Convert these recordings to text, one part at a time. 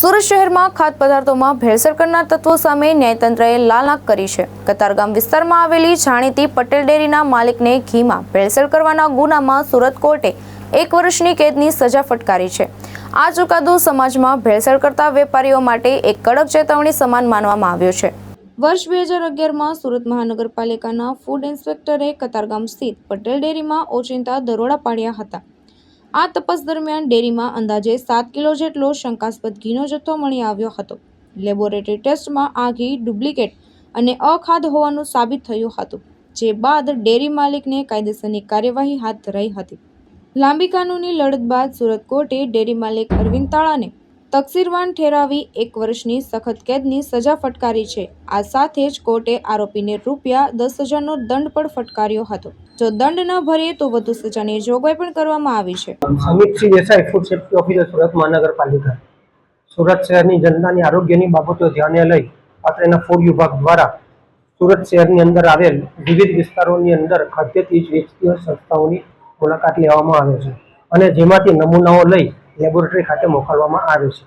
સુરત શહેરમાં ખાદ્ય પદાર્થોમાં ભેળસેળ કરનાર તત્વો સામે ન્યાયતંત્રએ લાલ આંખ કરી છે। કતારગામ વિસ્તારમાં આવેલી જાણીતી પટેલ ડેરીના માલિકને ઘીમાં ભેળસેળ કરવાના ગુનામાં સુરત કોર્ટે 1 વર્ષની કેદની સજા ફટકારી છે। આ ચુકાદો સમાજમાં ભેળસેળ કરતા વેપારીઓ માટે એક કડક ચેતવણી સમાન માનવામાં આવ્યો છે। વર્ષ 2011માં સુરત મહાનગરપાલિકાના ફૂડ ઇન્સ્પેક્ટરે કતારગામ સ્થિત પટેલ ડેરીમાં ઓચિંતા દરોડા પાડ્યા હતા। આ તપાસ દરમિયાન ડેરીમાં અંદાજે 7 કિલો જેટલો શંકાસ્પદ ઘીનો જથ્થો મળી આવ્યો હતો। લેબોરેટરી ટેસ્ટમાં આ ઘી ડુપ્લિકેટ અને અખાદ્ય હોવાનું સાબિત થયું હતું, જે બાદ ડેરી માલિકને કાયદેસરની કાર્યવાહી હાથ ધરાઈ હતી। લાંબી કાનૂની લડત બાદ સુરત કોર્ટે ડેરી માલિક અરવિંદ તાળાને તકસીરવાન ઠેરાવી 1 વર્ષની સખત કેદની સજા ફટકારી છે। આ સાથે જ કોર્ટે આરોપીને ₹10,000નો દંડ પણ ફટકાર્યો હતો। જો દંડ ન ભરે તો વધુ સજાની જોગવાઈ પણ કરવામાં આવી છે। Amitsinh Desai, food safety officer, Surat મહાનગરપાલિકા। સુરત શહેરની જનતાની આરોગ્યની બાબતો ધ્યાને લઈ અત્રેના ફૂડ વિભાગ દ્વારા સુરત શહેરની અંદર આવેલ વિવિધ વિસ્તારોની અંદર ખાદ્ય ચીજ વેચતી સંસ્થાઓની મુલાકાત લેવામાં આવે છે અને જેમાંથી નમૂનાઓ લઈ લેબોરેટરી ખાતે મોકલવામાં આવે છે।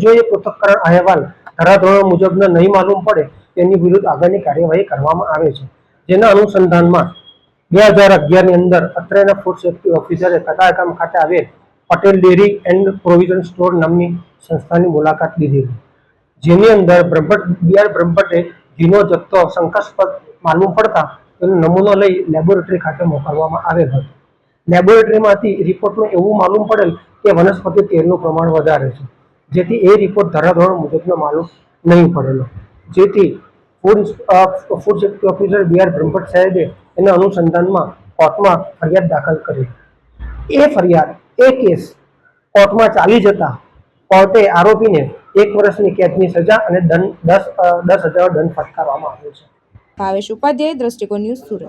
જો એ પૃથક્કરણ અહેવાલ ધારાધોરણો મુજબના નહીં માલુમ પડે તેની વિરુદ્ધ આગળની કાર્યવાહી કરવામાં આવે છે। જેના અનુસંધાનમાં 2011ની અંદર અત્રેના ફૂડ સેફ્ટી ઓફિસરે કતારગામ ખાતે આવેલ Patel dairy and provision store નામની સંસ્થાની મુલાકાત લીધી, જેની અંદર બ્રહ્મભટ્ટે ઘીનો જથ્થો શંકાસ્પદ માલુમ પડતા તેનો નમૂનો લઈ લેબોરેટરી ખાતે મોકલવામાં આવેલ હતો। લેબોરેટરીમાંથી રિપોર્ટમાં એવું માલુમ પડેલ કે વનસ્પતિ તેલનું પ્રમાણ વધારે છે, જેથી એ રિપોર્ટ ધારાધોરણ મુજબનો માલુમ નહીં પડેલો, જેથી food safety officer BR Brahmbhatt સાહેબે એના અનુસંધાનમાં કોર્ટમાં ફરિયાદ દાખલ કરી। એ કેસ કોર્ટમાં ચાલી જતા કોર્ટે આરોપીને 1 વર્ષની કેદની સજા અને 10,000 દંડ ફટકારવામાં આવ્યો છે। ભાવેશ ઉપાધ્યાય, દ્રષ્ટિકોણ ન્યૂઝ, સુરત।